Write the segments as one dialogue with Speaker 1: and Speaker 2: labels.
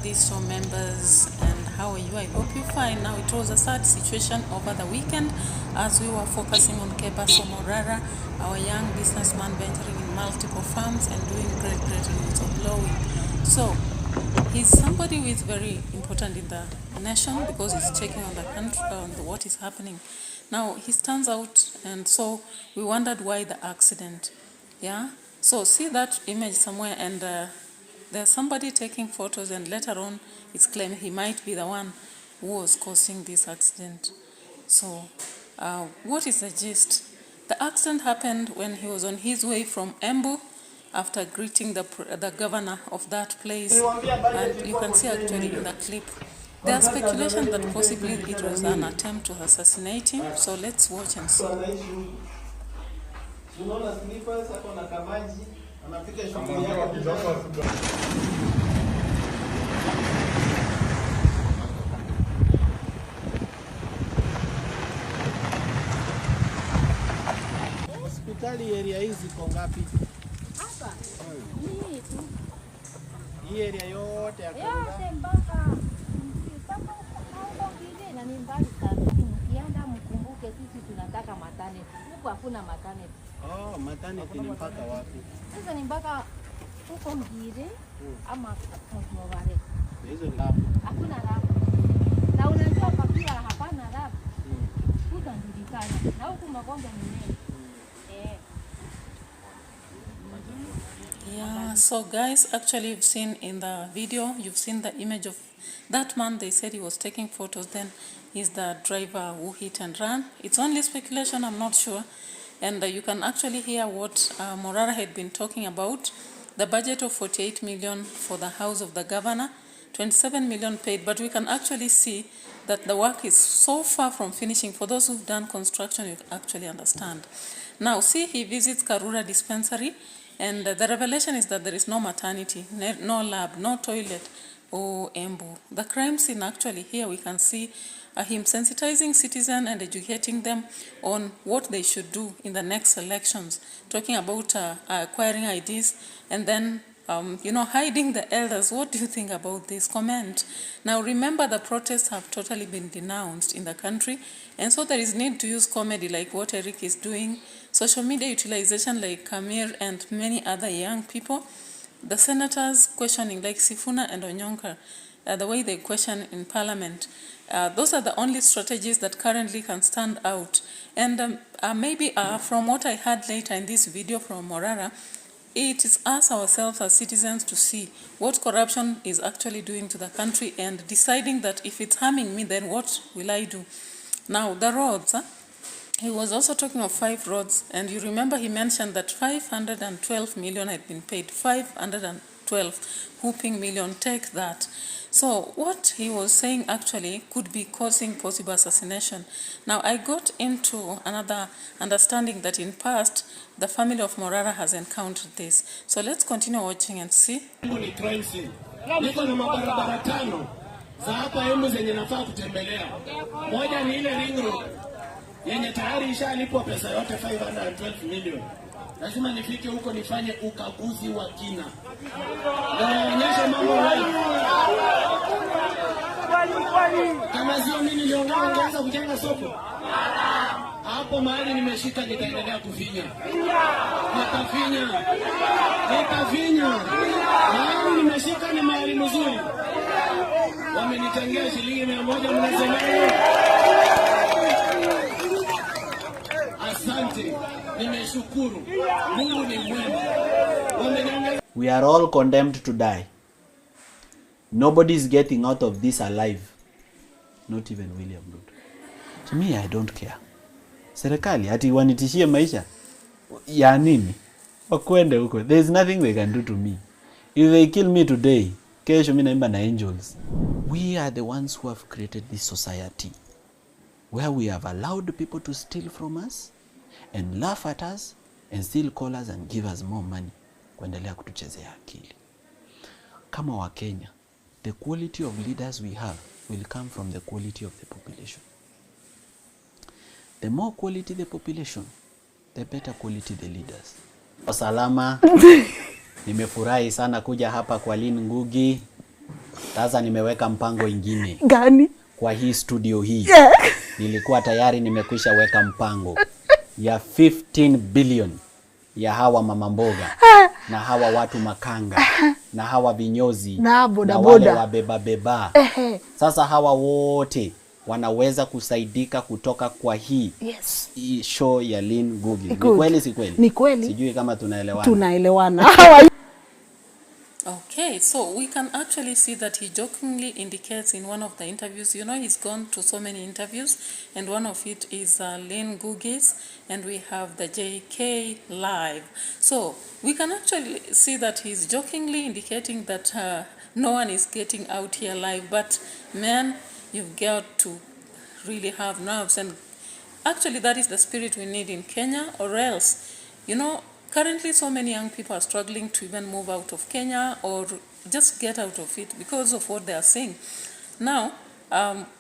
Speaker 1: this show, members, and how are you? I hope you're fine. Now, it was a sad situation over the weekend as we were focusing on Kebaso Morara, our young businessman venturing in multiple farms and doing great in whistleblowing. So he's somebody who is very important in the nation because he's checking on the country, on what is happening. Now he stands out, and so we wondered why the accident. Yeah. So see that image somewhere, and there's somebody taking photos, and later on it's claimed he might be the one who was causing this accident. So what is the gist? The accident happened when he was on his way from Embu after greeting the governor of that place, and you can see actually in the clip there's speculation that possibly it was an attempt to assassinate him. So let's watch and see.
Speaker 2: Hospitali area hizi kwa ngapi?
Speaker 3: Hapa. Hii tu.
Speaker 2: Hii area yote ya Kenya.
Speaker 3: Yote mpaka huko kile na ni mbali sana. Mkienda mkumbuke sisi tunataka maternity. Huko hakuna maternity.
Speaker 2: Oh, maternity ni mpaka wapi?
Speaker 3: Sasa ni mpaka huko Mgire ama Morara.
Speaker 2: Hizo ni hapo.
Speaker 3: Hakuna rafu. Na unajua pia hapana rafu. Utajulikana. Na huko magombe ni nini?
Speaker 1: Yeah, so guys, actually you've seen in the video, you've seen the image of that man. They said he was taking photos, then he's the driver who hit and ran. It's only speculation, I'm not sure. And you can actually hear what Morara had been talking about. The budget of 48 million for the house of the governor, 27 million paid, but we can actually see that the work is so far from finishing. For those who've done construction, you actually understand. Now, see, he visits Karura dispensary, and the revelation is that there is no maternity, no lab, no toilet, or Embu. The crime scene actually here we can see him sensitizing citizens and educating them on what they should do in the next elections, talking about acquiring IDs and then hiding the elders. What do you think about this? Comment. Now remember, the protests have totally been denounced in the country, and so there is need to use comedy like what Eric is doing, social media utilization like Kamir and many other young people, the senators questioning like Sifuna and Onyonka, the way they question in parliament. Those are the only strategies that currently can stand out. And maybe from what I heard later in this video from Morara, it is us ourselves as citizens to see what corruption is actually doing to the country and deciding that if it's harming me, then what will I do? Now, the roads, he was also talking of 5 roads, and you remember he mentioned that 512 million had been paid. 512 whooping million, take that. So what he was saying actually could be causing possible assassination. Now I got into another understanding that in past the family of Morara has encountered this. So let's continue watching and see.
Speaker 4: Ni crime scene. Niko na mabarabara 5 za hapa Embu zenye nafaa kutembelea. Moja ni ile ring road yenye tayari ishalipwa pesa yote 512 million. Lazima nifike huko nifanye ukaguzi wa kina. Naonyesha mambo hayo. Kama sio mimi niliongeza kujenga soko. Hapo mahali nimeshika nitaendelea kufinya. Nitafinya. Mahali nimeshika ni mahali mzuri. Wamenitengea shilingi 100 mnasemaje? Asante. Nimeshukuru. Mungu ni mwema.
Speaker 2: We are all condemned to die. Nobody is getting out of this alive. Not even William Ruto. To me, I don't care. Serikali ati wanitishie maisha ya nini? Wakwende huko. There is nothing they can do to me. If they kill me today, kesho mimi naimba na angels. We are the ones who have created this society where we have allowed people to steal from us and laugh at us and still call us and give us more money kuendelea kutuchezea akili. Kama wa Kenya, the quality of leaders we have will come from the quality of the population. The more quality the population, the better quality the leaders. Salama. Nimefurahi sana kuja hapa kwa Lin Ngugi. Sasa nimeweka mpango ingine.
Speaker 5: Gani?
Speaker 2: Kwa hii studio hii.
Speaker 5: Yeah.
Speaker 2: Nilikuwa tayari nimekwisha weka mpango ya 15 billion ya hawa mama mboga na hawa watu makanga na hawa vinyozi
Speaker 5: na boda
Speaker 2: na wale wabeba beba. Sasa hawa wote wanaweza kusaidika kutoka kwa hii show ya Lynn Ngugi. Ni kweli si kweli?
Speaker 5: Ni kweli.
Speaker 2: Sijui kama tunaelewana.
Speaker 5: Tunaelewana.
Speaker 1: Okay, so we can actually see that he jokingly indicates in one of the interviews, you know, he's gone to so many interviews, and one of it is Lynn Ngugi's, and we have the JK Live. So we can actually see that he's jokingly indicating that no one is getting out here live, but man, you've got to really have nerves, and actually that is the spirit we need in Kenya, or else, you know, currently so many young people are struggling to even move out of Kenya or just get out of it because of what they are seeing. Now,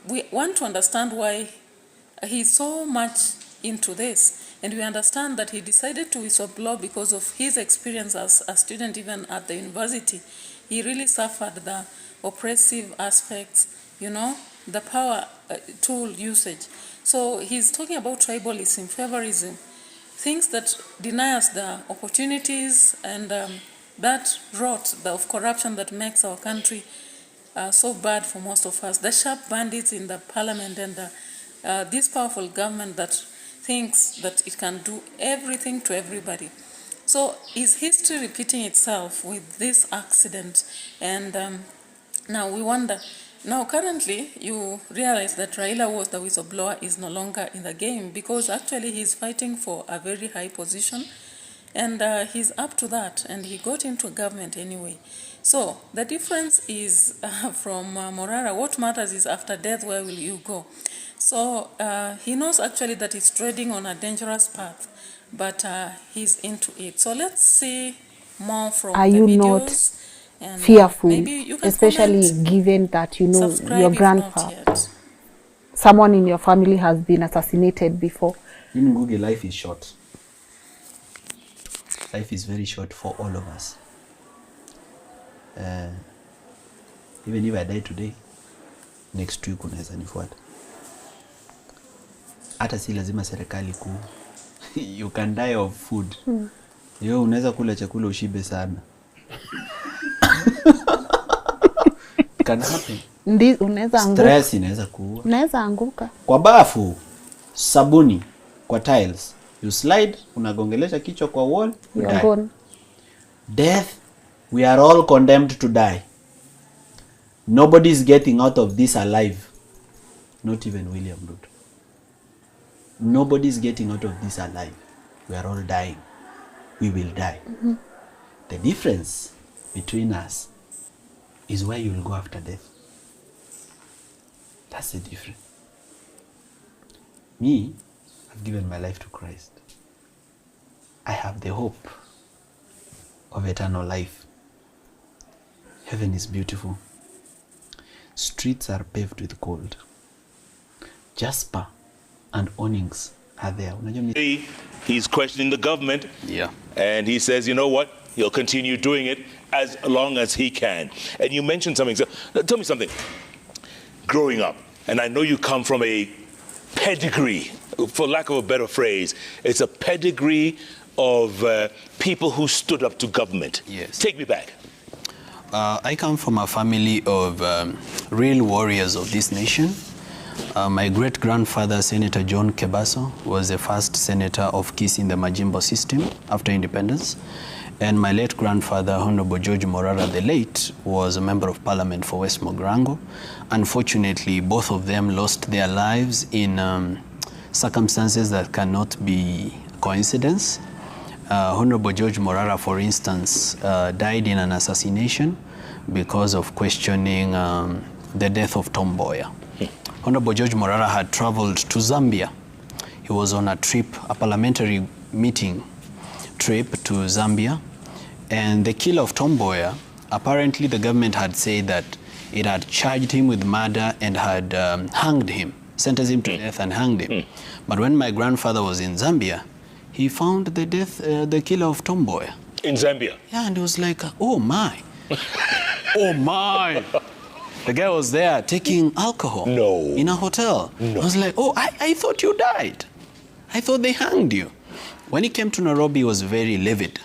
Speaker 1: we want to understand why he's so much into this, and we understand that he decided to whistleblow because of his experience as a student even at the university. He really suffered the oppressive aspects, you know, the power tool usage. So he's talking about tribalism, favorism, things that deny us the opportunities, and that rot of corruption that makes our country so bad for most of us. The sharp bandits in the parliament, and this powerful government that thinks that it can do everything to everybody. So is history repeating itself with this accident? And now we wonder. Now, currently, you realize that Raila was the whistleblower is no longer in the game, because actually he's fighting for a very high position, and he's up to that, and he got into government anyway. So the difference is from Morara, what matters is after death, where will you go? So he knows actually that he's treading on a dangerous path, but he's into it. So let's see more from
Speaker 5: Are
Speaker 1: the
Speaker 5: you
Speaker 1: videos.
Speaker 5: not fearful, especially
Speaker 1: comment,
Speaker 5: given that, you know, your grandpa, someone in your family has been assassinated before?
Speaker 2: In Ngugi, life is short. Life is very short for all of us. Even if I die today, next week unaweza nifuata. Hata si lazima serikali ku you can die of food. Yo, unaweza kula chakula ushibe sana. Can happen.
Speaker 5: Unaweza anguka.
Speaker 2: Stress inaweza kuua.
Speaker 5: Unaweza anguka.
Speaker 2: Kwa bafu, sabuni, kwa tiles, you slide, unagongelesha kichwa kwa wall, you die. Gone. Death, we are all condemned to die. Nobody is getting out of this alive. Not even William Ruto. Nobody is getting out of this alive. We are all dying. We will die. The difference between us is where you will go after death. That's the difference. Me, I've given my life to Christ. I have the hope of eternal life. Heaven is beautiful. Streets are paved with gold. Jasper and awnings are there.
Speaker 6: He's questioning the government.
Speaker 2: Yeah.
Speaker 6: And he says, you know what? He'll continue doing it as long as he can. And you mentioned something. So, tell me something. Growing up, and I know you come from a pedigree, for lack of a better phrase, it's a pedigree of people who stood up to government.
Speaker 7: Yes.
Speaker 6: Take me back.
Speaker 7: I come from a family of real warriors of this nation. My great-grandfather, Senator John Kebaso, was the first senator of Kisii in the Majimbo system after independence. And my late grandfather, Honorable George Morara the late, was a member of parliament for West Mogrango. Unfortunately, both of them lost their lives in circumstances that cannot be coincidence. Honorable George Morara, for instance, died in an assassination because of questioning the death of Tom Mboya. Honorable George Morara had traveled to Zambia. He was on a trip, a parliamentary meeting trip to Zambia, and the killer of Tom Mboya, apparently the government had said that it had charged him with murder and had hanged him, sentenced him to death and hanged him. But when my grandfather was in Zambia, he found the killer of Tom Mboya.
Speaker 6: In Zambia?
Speaker 7: Yeah, and he was like, oh my, oh my. The guy was there taking alcohol in a hotel. I was like, oh, I thought you died. I thought they hanged you. When he came to Nairobi, he was very livid.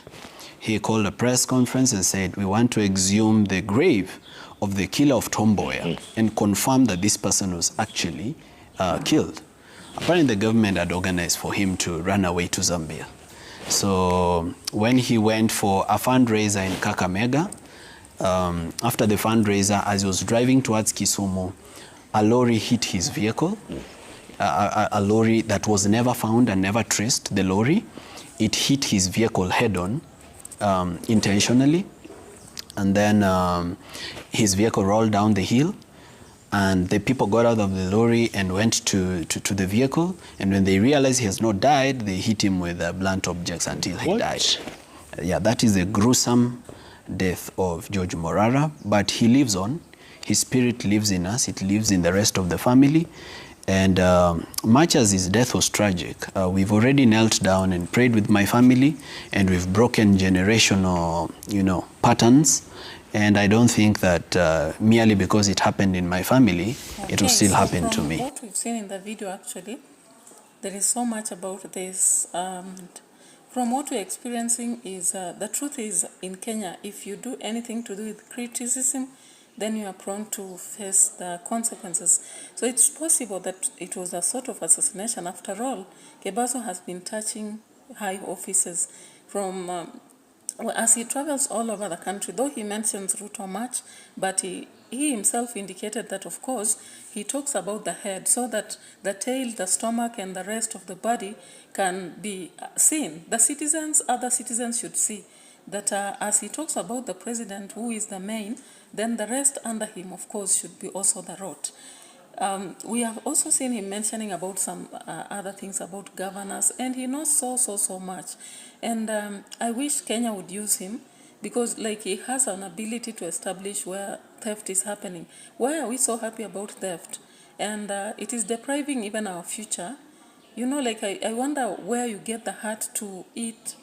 Speaker 7: He called a press conference and said, we want to exhume the grave of the killer of Tom Mboya and confirm that this person was actually killed. Apparently the government had organized for him to run away to Zambia. So when he went for a fundraiser in Kakamega, after the fundraiser, as he was driving towards Kisumu, a lorry hit his vehicle, a lorry that was never found and never traced, the lorry. It hit his vehicle head-on intentionally, and then his vehicle rolled down the hill, and the people got out of the lorry and went to the vehicle, and when they realized he has not died, they hit him with blunt objects until he died. Yeah, that is a gruesome death of George Morara, but he lives on. His spirit lives in us. It lives in the rest of the family. And much as his death was tragic, we've already knelt down and prayed with my family, and we've broken generational, patterns. And I don't think that merely because it happened in my family, it will still happen to me.
Speaker 1: What we've seen in the video, actually, there is so much about this. From what we're experiencing is, the truth is, in Kenya, if you do anything to do with criticism, then you are prone to face the consequences. So it's possible that it was a sort of assassination. After all, Kebaso has been touching high offices from as he travels all over the country, though he mentions Ruto much, but he himself indicated that, of course, he talks about the head so that the tail, the stomach, and the rest of the body can be seen. The citizens, other citizens should see that as he talks about the president, who is the main, then the rest under him, of course, should be also the rot. We have also seen him mentioning about some other things about governors, and he knows so much. And I wish Kenya would use him, because he has an ability to establish where theft is happening. Why are we so happy about theft? And it is depriving even our future. I wonder where you get the heart to eat,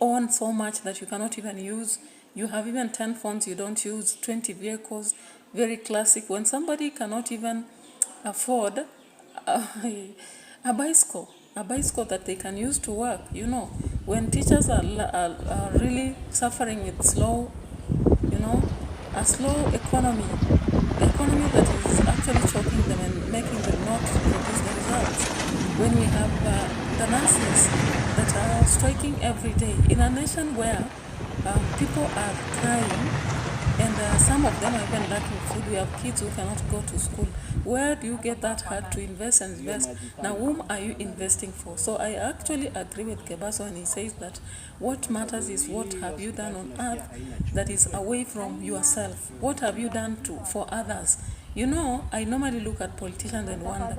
Speaker 1: own so much that you cannot even use. You have even 10 phones you don't use, 20 vehicles, very classic. When somebody cannot even afford a bicycle that they can use to work, when teachers are really suffering with slow, a slow economy, the economy that is actually choking them and making them not produce the results. When we have the nurses that are striking every day in a nation where people are crying, and some of them are even lacking food. We have kids who cannot go to school. Where do you get that heart to invest and invest? Now, whom are you investing for? So I actually agree with Kebaso when he says that what matters is what have you done on earth that is away from yourself. What have you done for others? I normally look at politicians and wonder,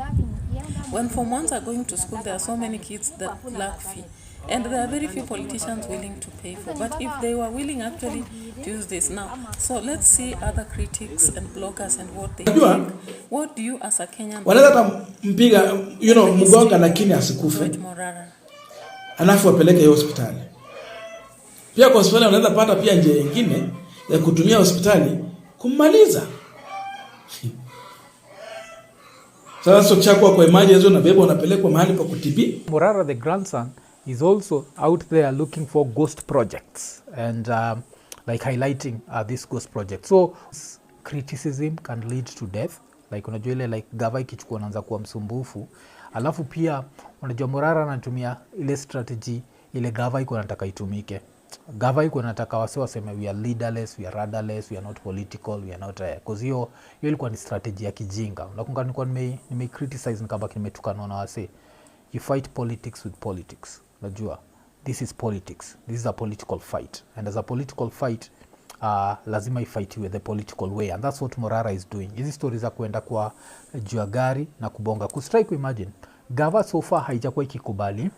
Speaker 1: when Form 1s are going to school, there are so many kids that lack fee. And there are very few politicians willing to pay for. But if they were willing actually to use this now. So let's see other critics and bloggers and what they think. What do you as a Kenyan...
Speaker 8: Wanaweza mpiga, mgonga lakini asikufe. Alafu apeleke hiyo hospitali. Pia kwa hospitali unaweza pata pia njia nyingine ya kutumia hospitali kummaliza. Sasa chakwa kwa emergency na beba unapelekwa mahali pa kutibi.
Speaker 9: Morara, the grandson, is also out there looking for ghost projects and highlighting this ghost project. So criticism can lead to death. Unajua ile gava ikichukua anaanza kuwa msumbufu. Alafu pia unajua Morara anatumia ile strategy ile gava iko anataka itumike. Gava iko anataka waseme we are leaderless, we are rudderless, we are not political, we are not because hiyo ilikuwa ni strategy ya kijinga. Unakumbuka nilikuwa nime criticize nikabaki nimetukana na wase. You fight politics with politics. Najua, this is politics. This is a political fight. And as a political fight, lazima ifightiwe the political way. And that's what Morara is doing. Hizi stories za kuenda kwa juu gari na kubonga. Kustrike, imagine. Gava so far haijakuwa ikikubali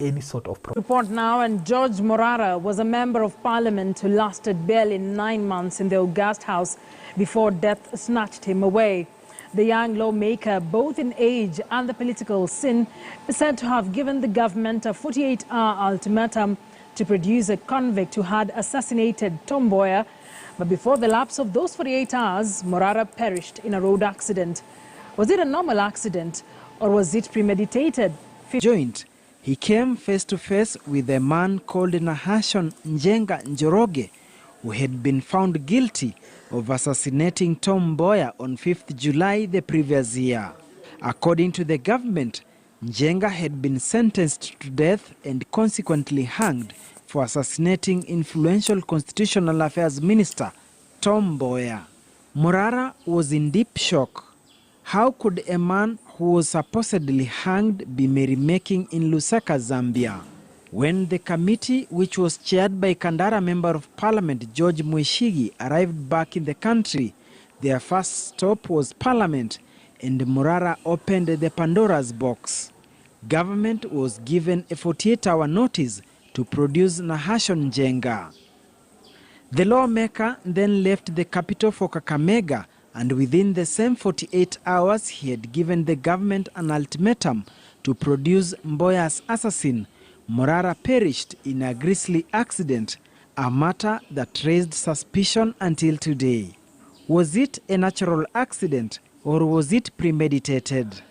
Speaker 9: any sort of
Speaker 10: report now, and George Morara was a member of parliament who lasted barely 9 months in the August House before death snatched him away. The young lawmaker, both in age and the political scene, is said to have given the government a 48-hour ultimatum to produce a convict who had assassinated Tom Mboya But before the lapse of those 48 hours, Morara perished in a road accident. Was it a normal accident or was it premeditated?
Speaker 11: Joint, he came face to face with a man called Nahashon Njenga Njoroge, who had been found guilty of assassinating Tom Mboya on 5th July the previous year. According to the government, Njenga had been sentenced to death and consequently hanged for assassinating influential Constitutional Affairs Minister Tom Mboya. Morara was in deep shock. How could a man who was supposedly hanged be merrymaking in Lusaka, Zambia? When the committee, which was chaired by Kandara Member of Parliament George Mweshigi, arrived back in the country, their first stop was Parliament, and Morara opened the Pandora's box. Government was given a 48-hour notice to produce Nahashon Njenga. The lawmaker then left the capital for Kakamega, and within the same 48 hours he had given the government an ultimatum to produce Mboya's assassin. Morara perished in a grisly accident, a matter that raised suspicion until today. Was it a natural accident or was it premeditated?